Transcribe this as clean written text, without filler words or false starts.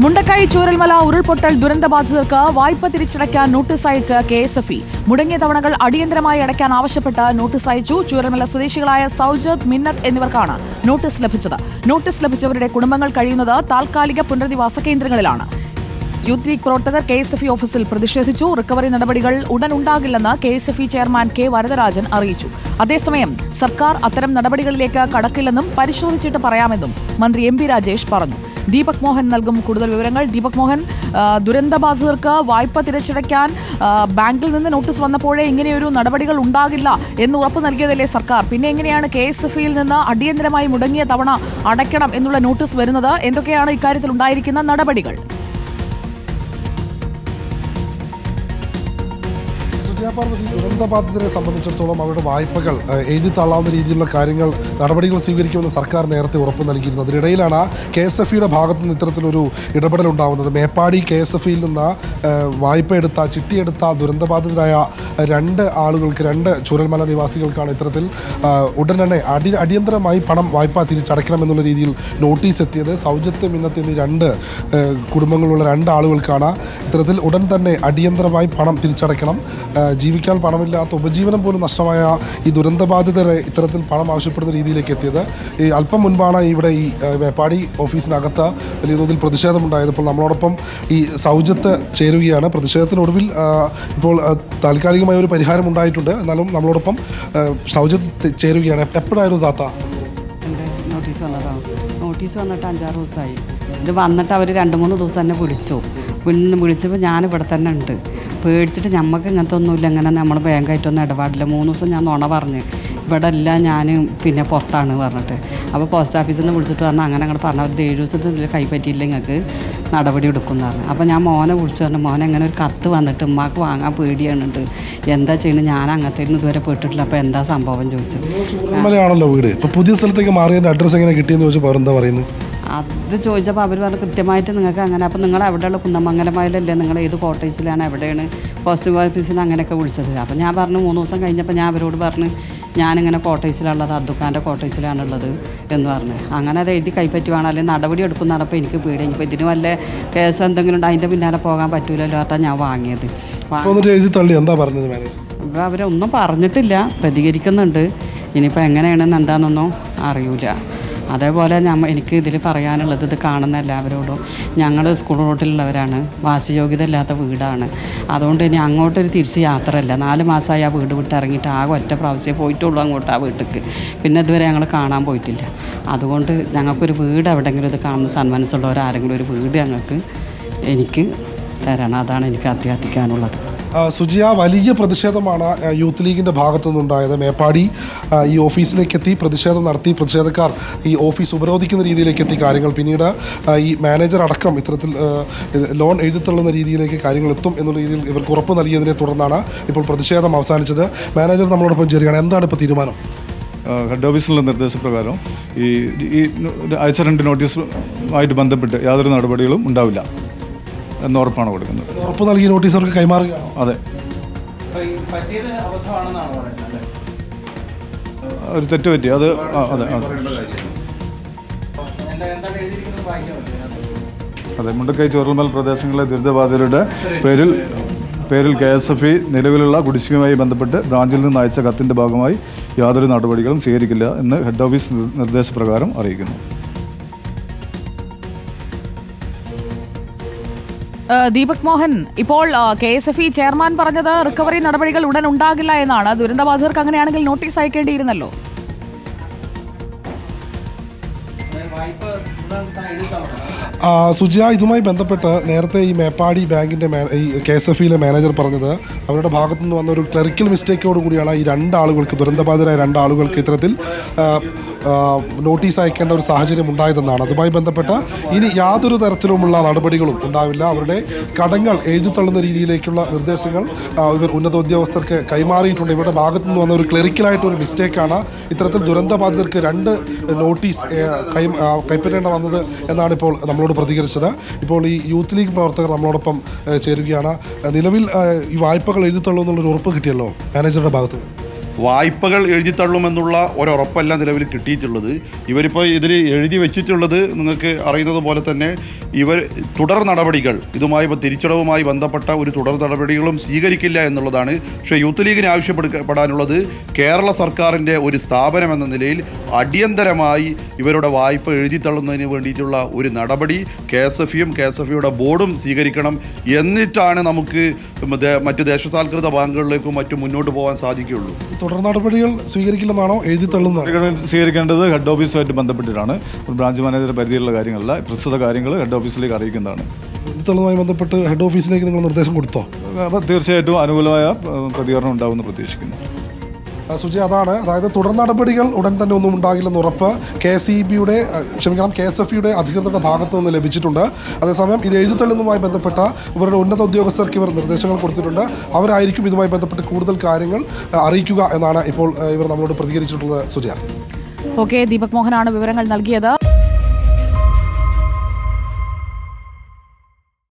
മുണ്ടക്കൈ ചൂരൽമല ഉരുൾപൊട്ടൽ ദുരന്തബാധിതർക്ക് വായ്പ തിരിച്ചടയ്ക്കാൻ നോട്ടീസ് അയച്ച് KSFE. മുടങ്ങിയ തവണകൾ അടിയന്തരമായി അടയ്ക്കാൻ ആവശ്യപ്പെട്ട് നോട്ടീസ് അയച്ചു. ചൂരൽമല സ്വദേശികളായ സൗജത്, മിന്നത്ത് എന്നിവർക്കാണ് നോട്ടീസ് ലഭിച്ചത്. നോട്ടീസ് ലഭിച്ചവരുടെ കുടുംബങ്ങൾ കഴിയുന്നത് താൽക്കാലിക പുനരധിവാസ കേന്ദ്രങ്ങളിലാണ്. യൂത്ത് ലീഗ് പ്രവർത്തകർ KSFE ഓഫീസിൽ പ്രതിഷേധിച്ചു. റിക്കവറി നടപടികൾ ഉടൻ ഉണ്ടാകില്ലെന്ന് KSFE ചെയർമാൻ K. വരദരാജൻ അറിയിച്ചു. അതേസമയം സർക്കാർ അത്തരം നടപടികളിലേക്ക് കടക്കില്ലെന്നും പരിശോധിച്ചിട്ട് പറയാമെന്നും മന്ത്രി MP രാജേഷ് പറഞ്ഞു. ദീപക് മോഹൻ നൽകും കൂടുതൽ വിവരങ്ങൾ. ദീപക് മോഹൻ, ദുരന്തബാധിതർക്ക് വായ്പ തിരിച്ചടയ്ക്കാൻ ബാങ്കിൽ നിന്ന് നോട്ടീസ് വന്നപ്പോഴേ ഇങ്ങനെയൊരു നടപടികൾ ഉണ്ടാകില്ല എന്ന് ഉറപ്പ് നൽകിയതല്ലേ സർക്കാർ? പിന്നെ എങ്ങനെയാണ് KSFEയിൽ നിന്ന് അടിയന്തരമായി മുടങ്ങിയ തവണ അടയ്ക്കണം എന്നുള്ള നോട്ടീസ് വരുന്നത്? എന്തൊക്കെയാണ് ഇക്കാര്യത്തിൽ ഉണ്ടായിരിക്കുന്ന നടപടികൾ? പാർവതി, ദുരന്തബാധിതരെ സംബന്ധിച്ചിടത്തോളം അവരുടെ വായ്പകൾ എഴുതി തള്ളാവുന്ന രീതിയിലുള്ള നടപടികൾ സ്വീകരിക്കുമെന്ന് സർക്കാർ നേരത്തെ ഉറപ്പ് നൽകിയിരുന്നു. അതിനിടയിലാണ് KSFEയുടെ ഭാഗത്തു നിന്ന് ഇത്തരത്തിലൊരു ഇടപെടൽ ഉണ്ടാവുന്നത്. മേപ്പാടി KSFEയിൽ നിന്ന് ചിട്ടിയെടുത്ത ദുരന്തബാധിതരായ രണ്ട് ചൂരൽമല നിവാസികൾക്കാണ് ഇത്തരത്തിൽ ഉടൻ തന്നെ അടിയന്തരമായി വായ്പ തിരിച്ചടയ്ക്കണമെന്നുള്ള രീതിയിൽ നോട്ടീസ് എത്തിയത്. സൗജത്ത്, മിന്നത്ത് എന്നീ കുടുംബങ്ങളുള്ള രണ്ടാളുകൾക്കാണ് ഇത്തരത്തിൽ ഉടൻ തന്നെ അടിയന്തരമായി പണം തിരിച്ചടയ്ക്കണം, ജീവിക്കാൻ പണമില്ലാത്ത ഉപജീവനം പോലും നഷ്ടമായ ഈ ദുരന്തബാധിതരെ ഇത്തരത്തിൽ പണം ആവശ്യപ്പെടുന്ന രീതിയിലേക്ക് എത്തിയത്. ഈ അല്പം മുൻപാണ് ഇവിടെ ഈ മേപ്പാടി ഓഫീസിനകത്ത് വലിയ തോതിൽ പ്രതിഷേധമുണ്ടായത്. ഇപ്പോൾ നമ്മളോടൊപ്പം ഈ സൗജത്ത് ചേരുകയാണ്. പ്രതിഷേധത്തിനൊടുവിൽ ഇപ്പോൾ താൽക്കാലികമായ ഒരു പരിഹാരം ഉണ്ടായിട്ടുണ്ട്. എന്നാലും നമ്മളോടൊപ്പം സൗജത്ത് ചേരുകയാണ്. എപ്പോഴായിരുന്നു താത്ത നോട്ടീസ് വന്നിട്ട് 5-6 ദിവസമായി. ഇത് വന്നിട്ട് അവർ 2-3 ദിവസം തന്നെ വിളിച്ചപ്പോൾ ഞാനിവിടെ തന്നെ ഉണ്ട്. പേടിച്ചിട്ട് നമുക്ക് ഇങ്ങനത്തെ ഒന്നുമില്ല, ഇങ്ങനെ നമ്മൾ ബാങ്കായിട്ടൊന്നും ഇടപാടില്ല. 3 ദിവസം ഞാൻ നുണ പറഞ്ഞ് ഇവിടെ അല്ല, ഞാൻ പിന്നെ പുറത്താണ് പറഞ്ഞിട്ട്. അപ്പോൾ പോസ്റ്റ് ഓഫീസിൽ നിന്ന് വിളിച്ചിട്ട് പറഞ്ഞാൽ അങ്ങനെ പറഞ്ഞാൽ അവർ 7 ദിവസത്തിൽ കൈപ്പറ്റിയില്ല, നിങ്ങൾക്ക് നടപടി എടുക്കുമെന്ന് പറഞ്ഞു. അപ്പോൾ ഞാൻ മോനെ വിളിച്ചു പറഞ്ഞു, മോനെ എങ്ങനെ ഒരു കത്ത് വന്നിട്ട് ഉമ്മാക്ക് വാങ്ങാൻ പേടിയാണുണ്ട്, എന്താ ചെയ്യുന്നത്, ഞാൻ അങ്ങനത്തെ ഇതുവരെ പെട്ടിട്ടില്ല, അപ്പോൾ എന്താ സംഭവം ചോദിച്ചു. ചൂരൽമലയാണല്ലോ വീട്, ഇപ്പോൾ പുതിയ സ്ഥലത്തേക്ക് മാറിയതിൻ്റെ അഡ്രസ്സ് എങ്ങനെ കിട്ടിയെന്ന് ചോദിച്ചപ്പോൾ എന്താ പറയുന്നത്? അത് ചോദിച്ചപ്പോൾ അവർ പറഞ്ഞു കൃത്യമായിട്ട് നിങ്ങൾക്ക് അങ്ങനെ. അപ്പോൾ നിങ്ങൾ എവിടെയുള്ള കുന്നമംഗലമായിലല്ലേ, നിങ്ങൾ ഏത് കോട്ടേഴ്സിലാണ്, എവിടെയാണ് പോസ്റ്റ് ഓഫീസിൽ നിന്ന് അങ്ങനെയൊക്കെ വിളിച്ചത്. അപ്പോൾ ഞാൻ പറഞ്ഞു 3 ദിവസം കഴിഞ്ഞപ്പോൾ ഞാൻ അവരോട് പറഞ്ഞു ഞാനിങ്ങനെ കോട്ടേഴ്സിലുള്ളത്, അബ്ദുഖാൻ്റെ കോട്ടേഴ്സിലാണുള്ളത് എന്ന് പറഞ്ഞു. അങ്ങനെ അത് എഴുതി കൈപ്പറ്റുവാണ്, അല്ലെങ്കിൽ നടപടി എടുക്കുന്നതാണ്. എനിക്ക് പേടി, ഇപ്പോൾ ഇതിന് വല്ല കേസ് എന്തെങ്കിലും ഉണ്ട്, അതിൻ്റെ പിന്നാലെ പോകാൻ പറ്റൂലല്ലോ പറഞ്ഞാൽ ഞാൻ വാങ്ങിയത്. അപ്പോൾ അവരൊന്നും പറഞ്ഞിട്ടില്ല, പ്രതികരിക്കുന്നുണ്ട്. ഇനിയിപ്പോൾ എങ്ങനെയാണെന്ന് എന്താണെന്നൊന്നും അറിയില്ല. അതേപോലെ എനിക്ക് ഇതിൽ പറയാനുള്ളത്, ഇത് കാണുന്ന എല്ലാവരോടും, ഞങ്ങൾ സ്കൂൾ റോട്ടിലുള്ളവരാണ്, വാസയോഗ്യത ഇല്ലാത്ത വീടാണ്. അതുകൊണ്ട് ഇനി അങ്ങോട്ടൊരു തിരിച്ച് യാത്രയല്ല. 4 മാസമായി ആ വീട് വിട്ടിറങ്ങിയിട്ട് ആകെ ഒറ്റ പ്രാവശ്യമേ പോയിട്ടുള്ളൂ അങ്ങോട്ട് ആ വീട്ടിലേക്ക്. പിന്നെ ഇതുവരെ ഞങ്ങൾ കാണാൻ പോയിട്ടില്ല. അതുകൊണ്ട് ഞങ്ങൾക്കൊരു വീട് എവിടെയെങ്കിലും ഇത് കാണുന്ന സന്മനസ്സുള്ളവരാരെങ്കിലും ഒരു വീട് എനിക്ക് തരണം. അതാണ് എനിക്ക് അഭ്യർത്ഥിക്കാനുള്ളത്. സുജിയ, വലിയ പ്രതിഷേധമാണ് യൂത്ത് ലീഗിൻ്റെ ഭാഗത്തു നിന്നുണ്ടായത്. മേപ്പാടി ഈ ഓഫീസിലേക്ക് എത്തി പ്രതിഷേധം നടത്തി. പ്രതിഷേധക്കാർ ഈ ഓഫീസ് ഉപരോധിക്കുന്ന രീതിയിലേക്ക് എത്തി കാര്യങ്ങൾ. പിന്നീട് ഈ മാനേജർ അടക്കം ഇത്തരത്തിൽ ലോൺ എഴുതിത്തള്ളുന്ന രീതിയിലേക്ക് കാര്യങ്ങൾ എത്തും എന്നുള്ള രീതിയിൽ ഇവർക്ക് ഉറപ്പ് നൽകിയതിനെ തുടർന്നാണ് ഇപ്പോൾ പ്രതിഷേധം അവസാനിച്ചത്. മാനേജർ നമ്മളോടൊപ്പം ചേരുകയാണ്. എന്താണ് ഇപ്പോൾ തീരുമാനം? ഹെഡ് ഓഫീസിലുള്ള നിർദ്ദേശപ്രകാരം ഈ അയച്ച 2 നോട്ടീസുമായിട്ട് ബന്ധപ്പെട്ട് യാതൊരു നടപടികളും ഉണ്ടാവില്ല എന്ന് ഉറപ്പാണ് കൊടുക്കുന്നത്. ഉറപ്പ് നൽകിയ നോട്ടീസ് അവർക്ക് കൈമാറുകയാണ്. അതെ, ഒരു തെറ്റ് പറ്റി. അത് അതെ മുണ്ടക്കൈ ചൂരൽമല പ്രദേശങ്ങളിലെ ദുരിതബാധിതരുടെ പേരിൽ KSFE നിലവിലുള്ള കുടിശ്ശികയുമായി ബന്ധപ്പെട്ട് ബ്രാഞ്ചിൽ നിന്ന് അയച്ച കത്തിൻ്റെ ഭാഗമായി യാതൊരു നടപടികളും സ്വീകരിക്കില്ല എന്ന് ഹെഡ് ഓഫീസ് നിർദ്ദേശപ്രകാരം അറിയിക്കുന്നു. ദീപക് മോഹൻ, ഇപ്പോൾ KSFE ചെയർമാൻ പറഞ്ഞത് റിക്കവറി നടപടികൾ ഉടൻ ഉണ്ടാകില്ല എന്നാണ്. ദുരന്തബാധിതർക്ക് അങ്ങനെയാണെങ്കിൽ നോട്ടീസ് അയക്കേണ്ടിയിരുന്നല്ലോ. സുജിയ, ഇതുമായി ബന്ധപ്പെട്ട് നേരത്തെ ഈ മേപ്പാടി ബാങ്കിൻ്റെ ഈ KSFEയിലെ മാനേജർ പറഞ്ഞത് അവരുടെ ഭാഗത്തു നിന്ന് വന്ന ഒരു ക്ലറിക്കൽ മിസ്റ്റേക്കോട് കൂടിയാണ് ഈ ദുരന്തബാധിതരായ 2 ആളുകൾക്ക് ഇത്തരത്തിൽ നോട്ടീസ് അയക്കേണ്ട ഒരു സാഹചര്യം ഉണ്ടായതെന്നാണ്. അതുമായി ബന്ധപ്പെട്ട് ഇനി യാതൊരു തരത്തിലുമുള്ള നടപടികളും ഉണ്ടാവില്ല. അവരുടെ കടങ്ങൾ എഴുതിത്തള്ളുന്ന രീതിയിലേക്കുള്ള നിർദ്ദേശങ്ങൾ ഇവർ ഉന്നത ഉദ്യോഗസ്ഥർക്ക് കൈമാറിയിട്ടുണ്ട്. ഇവരുടെ ഭാഗത്തു നിന്ന് വന്ന ഒരു ക്ലറിക്കലായിട്ടൊരു മിസ്റ്റേക്കാണ് ഇത്തരത്തിൽ ദുരന്തബാധിതർക്ക് 2 നോട്ടീസ് കൈപ്പറ്റേണ്ട വന്നത് എന്നാണ് ഇപ്പോൾ നമ്മളോട് പ്രതികരിച്ചത്. ഇപ്പോൾ ഈ യൂത്ത് ലീഗ് പ്രവർത്തകർ നമ്മളോടൊപ്പം ചേരുകയാണ്. നിലവിൽ ഈ വായ്പകൾ എഴുതിത്തള്ളൂ എന്നുള്ളൊരു ഉറപ്പ് കിട്ടിയല്ലോ മാനേജറുടെ ഭാഗത്ത്. വായ്പകൾ എഴുതിത്തള്ളുമെന്നുള്ള ഒരുറപ്പല്ല നിലവിൽ കിട്ടിയിട്ടുള്ളത്. ഇവരിപ്പോൾ ഇതിൽ എഴുതി വെച്ചിട്ടുള്ളത് നിങ്ങൾക്ക് അറിയുന്നത് പോലെ തന്നെ ഇവർ തുടർ നടപടികൾ ഇതുമായി തിരിച്ചടവുമായി ബന്ധപ്പെട്ട ഒരു തുടർ നടപടികളും സ്വീകരിക്കില്ല എന്നുള്ളതാണ്. പക്ഷേ യൂത്ത് ലീഗിന് ആവശ്യപ്പെടാനുള്ളത് കേരള സർക്കാരിൻ്റെ ഒരു സ്ഥാപനം എന്ന നിലയിൽ അടിയന്തരമായി ഇവരുടെ വായ്പ എഴുതിത്തള്ളുന്നതിന് വേണ്ടിയിട്ടുള്ള ഒരു നടപടി KSFയും KSFയുടെ ബോർഡും സ്വീകരിക്കണം. എന്നിട്ടാണ് നമുക്ക് മറ്റു ദേശസാൽകൃത ബാങ്കുകളിലേക്കും മറ്റും മുന്നോട്ട് പോകാൻ സാധിക്കുകയുള്ളൂ. തുടർ നടപടികൾ സ്വീകരിക്കില്ലെന്നാണോ എഴുതിത്തള്ളുന്നത്? സ്വീകരിക്കേണ്ടത് ഹെഡ് ഓഫീസുമായിട്ട് ബന്ധപ്പെട്ടിട്ടാണ്. ബ്രാഞ്ച് മാനേജറുടെ പരിധിയിലുള്ള കാര്യങ്ങളല്ല, പ്രസ്തുത കാര്യങ്ങൾ ഹെഡ് ഓഫീസിലേക്ക് അറിയിക്കുന്നതാണ്. എഴുതിത്തള്ളുന്നതുമായി ബന്ധപ്പെട്ട് ഹെഡ് ഓഫീസിലേക്ക് നിങ്ങൾ നിർദ്ദേശം കൊടുത്തോ? അപ്പോൾ തീർച്ചയായിട്ടും അനുകൂലമായ പ്രതികരണം ഉണ്ടാവുമെന്ന് പ്രതീക്ഷിക്കുന്നു. സുജി, അതായത് തുടർ നടപടികൾ ഉടൻ തന്നെ ഒന്നും ഉണ്ടാകില്ലെന്ന് ഉറപ്പ് KSFയുടെ അധികൃതരുടെ ഭാഗത്തു നിന്ന് ലഭിച്ചിട്ടുണ്ട്. അതേസമയം ഇത് എഴുതിത്തള്ളുന്നതുമായി ബന്ധപ്പെട്ട ഇവരുടെ ഉന്നത ഉദ്യോഗസ്ഥർക്ക് ഇവർ നിർദ്ദേശങ്ങൾ കൊടുത്തിട്ടുണ്ട്. അവരായിരിക്കും ഇതുമായി ബന്ധപ്പെട്ട് കൂടുതൽ കാര്യങ്ങൾ അറിയിക്കുക എന്നാണ് ഇപ്പോൾ ഇവർ നമ്മളോട് പ്രതികരിച്ചിട്ടുള്ളത്. സുജി, ഓക്കെ, ദീപക് മോഹനാണ് വിവരങ്ങൾ നൽകിയത്.